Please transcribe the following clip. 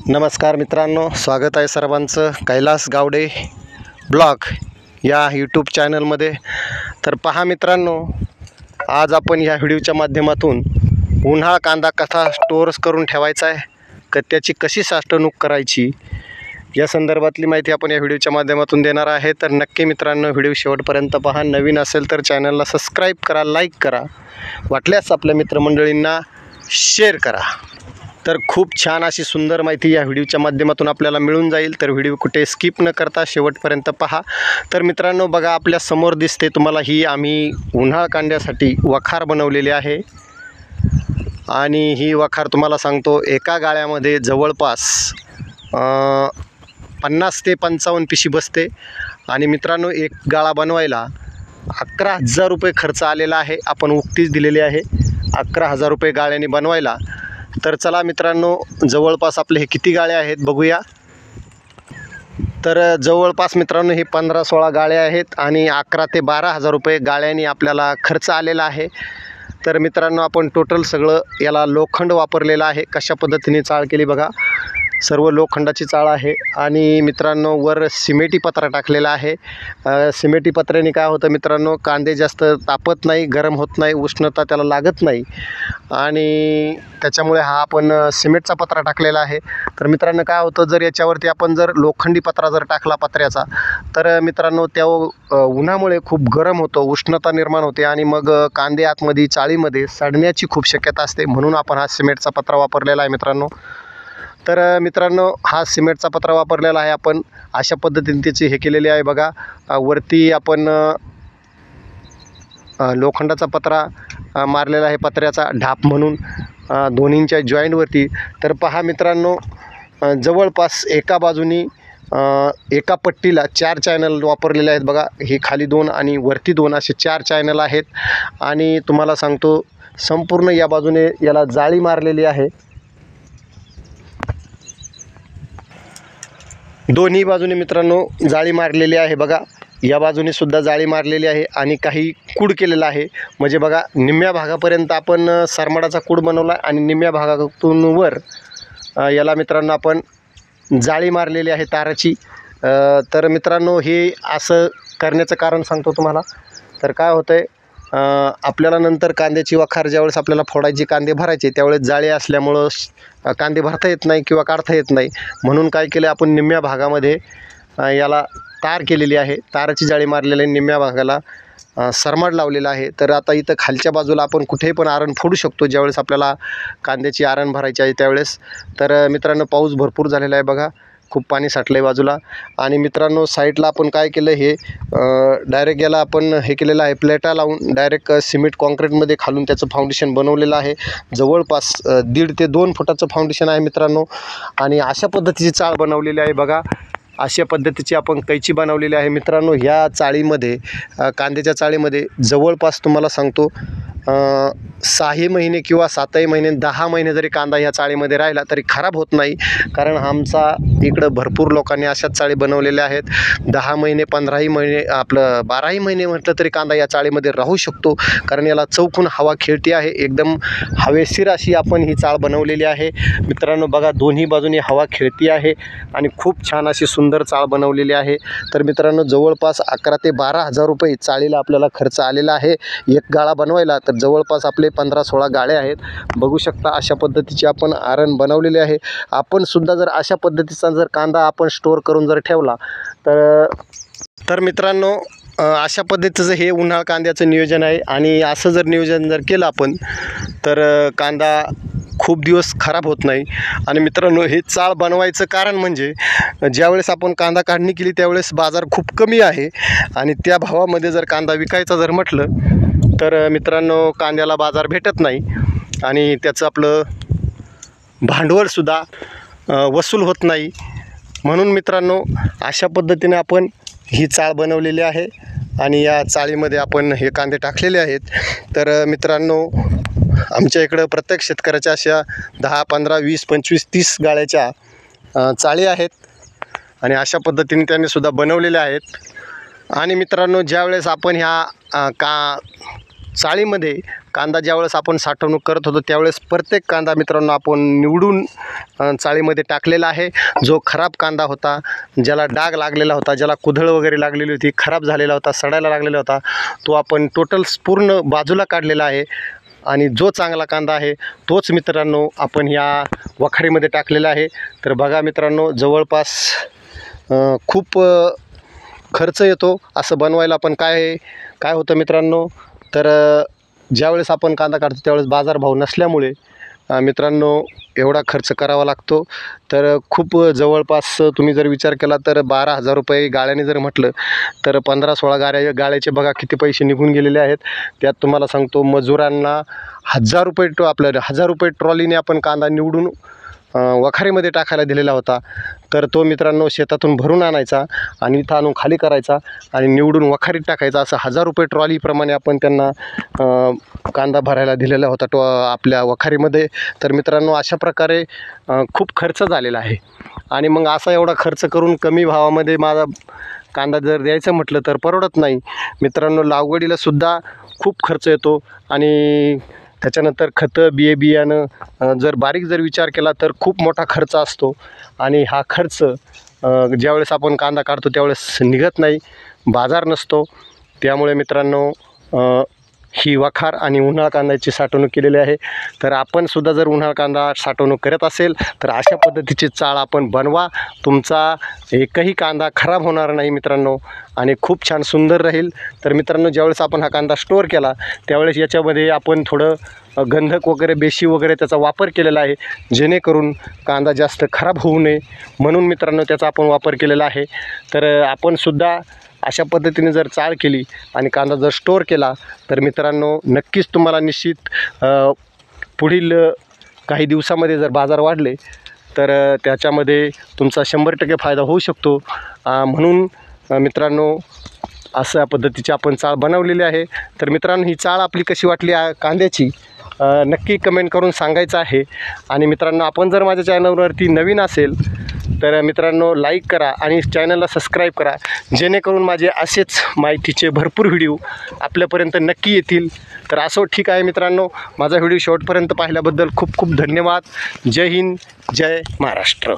नमस्कार मित्रांनो, स्वागत आहे सर्वांचं कैलास गावडे ब्लॉग या यूट्यूब चॅनलमध्ये। तर पहा मित्रांनो, आज आपण या व्हिडिओच्या माध्यमातून उन्हाळा कांदा कसा स्टोअर्स करून ठेवायचा आहे, त्याची कशी साठवणूक करायची या संदर्भातली माहिती आपण या व्हिडिओच्या माध्यमातून देणार आहे। तर नक्की मित्रांनो व्हिडिओ शेवटपर्यंत पहा। नवीन असेल तर चॅनलला सबस्क्राईब करा, लाईक करा, वाटल्यास आपल्या मित्रमंडळींना शेअर करा। तर खूप छान अशी सुंदर माहिती या व्हिडिओच्या माध्यमातून आपल्याला मिळून जाईल। तर व्हिडिओ कुठे स्किप न करता शेवटपर्यंत पहा। तर मित्रांनो बघा, आपल्या समोर दिसते तुम्हाला ही आम्ही उन्हाळा कांद्यासाठी वखार बनवलेली आहे। आणि ही वखार तुम्हाला सांगतो, एका गाळ्यामध्ये जवळपास 50 ते 55 पिशी बसते। आणि मित्रांनो, एक गाळा बनवायला 11,000 रुपये खर्च आलेला आहे। आपण उक्तीच दिलेली आहे 11,000 रुपये गाळ्याने बनवायला। तर चला मित्रांनो, जवळपास आपले हे किती गाळे आहेत बघूया। तर जवळपास मित्रांनो हे 15-16 गाळे आहेत आणि 11,000 ते 12,000 रुपये गाळ्याने आपल्याला खर्च आलेला आहे। तर मित्रांनो, आपण टोटल सगळं याला लोखंड वापरलेलं आहे। कशा पद्धतीने चाळ केली बघा, सर्व लोखंडाची चाळ आहे। आणि मित्रांनो, वर सिमेंटी पत्रा टाकलेला आहे। सिमेंटी पत्र्याने काय होतं मित्रांनो, कांदे जास्त तापत नाही, गरम होत नाही, उष्णता त्याला लागत नाही, आणि त्याच्यामुळे हा आपण सिमेंटचा पत्रा टाकलेला आहे। तर मित्रांनो काय होतं, जर याच्यावरती आपण जर लोखंडी पत्रा जर टाकला पत्र्याचा, तर मित्रांनो त्या उन्हामुळे खूप गरम होतं, उष्णता निर्माण होते आणि मग कांदे आतमध्ये चाळीमध्ये सडण्याची खूप शक्यता असते। म्हणून आपण हा सिमेंटचा पत्रा वापरलेला आहे मित्रांनो। तर मित्रांनो, हा सिमेंटचा पत्रा वापरलेला आहे आपण। अशा पद्धतीने त्याची हे केलेली आहे बघा। वरती आपण लोखंडाचा पत्रा मारलेला आहे, पत्र्याचा ढाप म्हणून दोन्हींच्या जॉईंटवरती। तर पहा मित्रांनो, जवळपास एका बाजूनी एका पट्टीला 4 चॅनल वापरलेले आहेत बघा। हे खाली 2 आणि वरती 2 असे 4 चॅनल आहेत। आणि तुम्हाला सांगतो, संपूर्ण या बाजूने याला जाळी मारलेली आहे। दोन्ही बाजूने मित्रांनो जाळी मारलेली आहे बघा। या बाजूने सुद्धा जाळी मारलेली आहे आणि काही कूड केलेला आहे। म्हणजे बघा, निम्म्या भागापर्यंत आपण सरमाडाचा कूड बनवला आणि निम्म्या भागातून वर याला मित्रांनो आपण जाळी मारलेली आहे ताराची। तर मित्रांनो, हे असं करण्याचं कारण सांगतो तुम्हाला। तर काय होतं आहे, आपल्याला नंतर कांद्याची वखार ज्यावेळेस आपल्याला फोडायची, कांदे भरायचे, त्यावेळेस जाळी असल्यामुळं कांदे भरता येत नाही किंवा काढता येत नाही। म्हणून काय केलं आपण, निम्म्या भागामध्ये याला तार केलेली आहे, ताराची जाळी मारलेली आहे, निम्म्या भागाला सरमाड लावलेला आहे। तर आता इथं खालच्या बाजूला आपण कुठेही पण आरण फोडू शकतो ज्यावेळेस आपल्याला कांद्याची आरण भरायची आहे त्यावेळेस। तर मित्रांनो, पाऊस भरपूर झालेला आहे बघा, खूप पाणी साठलं आहे बाजूला। आणि मित्रांनो, साईडला आपण काय केलं, हे डायरेक्ट याला आपण हे केलेलं आहे, प्लेटा लावून डायरेक्ट सिमेंट कॉन्क्रीटमध्ये खालून त्याचं फाउंडेशन बनवलेलं आहे। जवळपास 1.5 ते 2 फुटाचं फाउंडेशन आहे मित्रांनो। आणि अशा पद्धतीची चाळ बनवलेली आहे बघा। अशा पद्धतीची आपण कैची बनवलेली आहे मित्रांनो। ह्या चाळीमध्ये, कांद्याच्या चाळीमध्ये जवळपास तुम्हाला सांगतो 6 महिने किंवा 7 महिने, 10 महिने जरी कांदा ह्या चाळीमध्ये राहिला तरी खराब होत नाही। कारण आमचा इकडं भरपूर लोकांनी अशाच चाळी बनवलेल्या आहेत। 10 महिने, 15 महिने, आपलं 12 महिने म्हटलं तरी कांदा या चाळीमध्ये राहू शकतो। कारण याला चौकून हवा खेळती आहे, एकदम हवेशीर अशी आपण ही चाळ बनवलेली आहे मित्रांनो। बघा, दोन्ही बाजूनी हवा खेळती आहे आणि खूप छान अशी सुंदर चाळ बनवलेली आहे। तर मित्रांनो, जवळपास 11,000 ते 12,000 रुपये चाळीला आपल्याला खर्च आलेला आहे एक गाळा बनवायला। तर जवळपास आपले 15-16 गाळे आहेत, बघू शकता। अशा पद्धतीची आपण आरण बनवलेले आहे। आपण सुद्धा जर अशा पद्धतीचा जर कांदा आपण स्टोअर करून जर ठेवला तर मित्रांनो, अशा पद्धतीचं हे उन्हाळा कांद्याचं नियोजन आहे। आणि असं जर नियोजन जर केलं आपण, तर कांदा खूप दिवस खराब होत नाही। आणि मित्रांनो, हे चाळ बनवायचं कारण म्हणजे, ज्यावेळेस आपण कांदा काढणी केली त्यावेळेस बाजार खूप कमी आहे आणि त्या भावामध्ये जर कांदा विकायचा जर म्हटलं तर मित्रांनो, कांद्याला बाजार भेटत नाही आणि त्याचं आपलं भांडवलसुद्धा वसूल होत नाही। म्हणून मित्रांनो, अशा पद्धतीने आपण ही चाळ बनवलेली आहे आणि या चाळीमध्ये आपण हे कांदे टाकलेले आहेत। तर मित्रांनो, आमच्या इकडं प्रत्येक शेतकऱ्याच्या अशा 10, 15, 20, 25, 30 गाळ्याच्या चाळी आहेत आणि अशा पद्धतीने त्यांनी सुद्धा बनवलेल्या आहेत। आणि मित्रांनो, ज्यावेळेस आपण ह्या चाळीमध्ये कांदा ज्यावेळेस आपण साठवणूक करत होतो त्यावेळेस प्रत्येक कांदा मित्रांनो आपण निवडून चाळीमध्ये टाकलेला आहे. जो खराब कांदा होता, ज्याला डाग लागलेला होता, ज्याला कुदळ वगैरे लागलेली होती, खराब झालेला होता, सडायला लागलेला होता, तो आपण टोटल पूर्ण बाजूला काढलेला आहे. आणि जो चांगला कांदा आहे तोच मित्रांनो आपण ह्या वखारीमध्ये टाकलेला आहे. तर बघा मित्रांनो, जवळपास खूप खर्च येतो असं बनवायला. पण काय होतं मित्रांनो, तर ज्यावेळेस आपण कांदा काढतो त्यावेळेस बाजारभाव नसल्यामुळे मित्रांनो एवढा खर्च करावा लागतो. तर खूप जवळपास तुम्ही जर विचार केला तर 12,000 रुपये गाळ्याने जर म्हटलं तर 15-16 गाळ्याचे बघा किती पैसे निघून गेलेले आहेत. त्यात तुम्हाला सांगतो मजुरांना 1,000 रुपये आपल्या 1,000 रुपये ट्रॉलीने आपण कांदा निवडून वखारीमध्ये टाकायला दिलेला होता. तर तो मित्रांनो शेतातून भरून आणायचा आणि इथं आणून खाली करायचा आणि निवडून वखारीत टाकायचा. असं 1,000 रुपये ट्रॉलीप्रमाणे आपण त्यांना कांदा भरायला दिलेला होता आपल्या वखारीमध्ये. तर मित्रांनो अशा प्रकारे खूप खर्च झालेला आहे. आणि मग असा एवढा खर्च करून कमी भावामध्ये माझा कांदा जर द्यायचं म्हटलं तर परवडत नाही मित्रांनो. लागवडीलासुद्धा खूप खर्च येतो आणि त्याच्यानंतर खतं बियाणं जर बारीक जर विचार केला तर खूप मोठा खर्च असतो. आणि हा खर्च ज्यावेळेस आपण कांदा काढतो त्यावेळेस निघत नाही, बाजार नसतो. त्यामुळे मित्रांनो ही वखार आणि उन्हाळ कांद्याची साठवणूक केलेली आहे. तर आपण सुद्धा जर उन्हाळ कांदा साठवणूक करत असेल तर अशा पद्धतीची चाळ आपण बनवा. तुमचा एकही कांदा खराब होणार नाही मित्रांनो आणि खूप छान सुंदर राहील. तर मित्रांनो ज्यावेळेस आपण हा कांदा स्टोअर केला त्यावेळेस याच्यामध्ये आपण थोडं गंधक वगैरे बेशी वगैरे त्याचा वापर केलेला आहे, जेणेकरून कांदा जास्त खराब होऊ नये म्हणून मित्रांनो त्याचा आपण वापर केलेला आहे. तर आपणसुद्धा अशा पद्धतीने जर चाळ केली आणि कांदा जर स्टोअर केला तर मित्रांनो नक्कीच तुम्हाला निश्चित पुढील काही दिवसामध्ये जर बाजार वाढले तर त्याच्यामध्ये तुमचा 100% फायदा होऊ शकतो. म्हणून मित्रांनो अशा पद्धतीची आपण चाळ बनवलेली आहे. तर मित्रांनो ही चाळ आपली कशी वाटली कांद्याची नक्की कमेंट करून सांगायचं आहे. आणि मित्रांनो आपण जर माझ्या चॅनलवरती नवीन असेल तर मित्रांनो लाईक करा आणि चॅनलला सबस्क्राईब करा, जेणेकरून माझे असेच माहितीचे भरपूर व्हिडिओ आपल्यापर्यंत नक्की येतील. तर असो ठीक आहे मित्रांनो, माझा व्हिडिओ शेवटपर्यंत पाहिल्याबद्दल खूप खूप धन्यवाद. जय हिंद, जय महाराष्ट्र.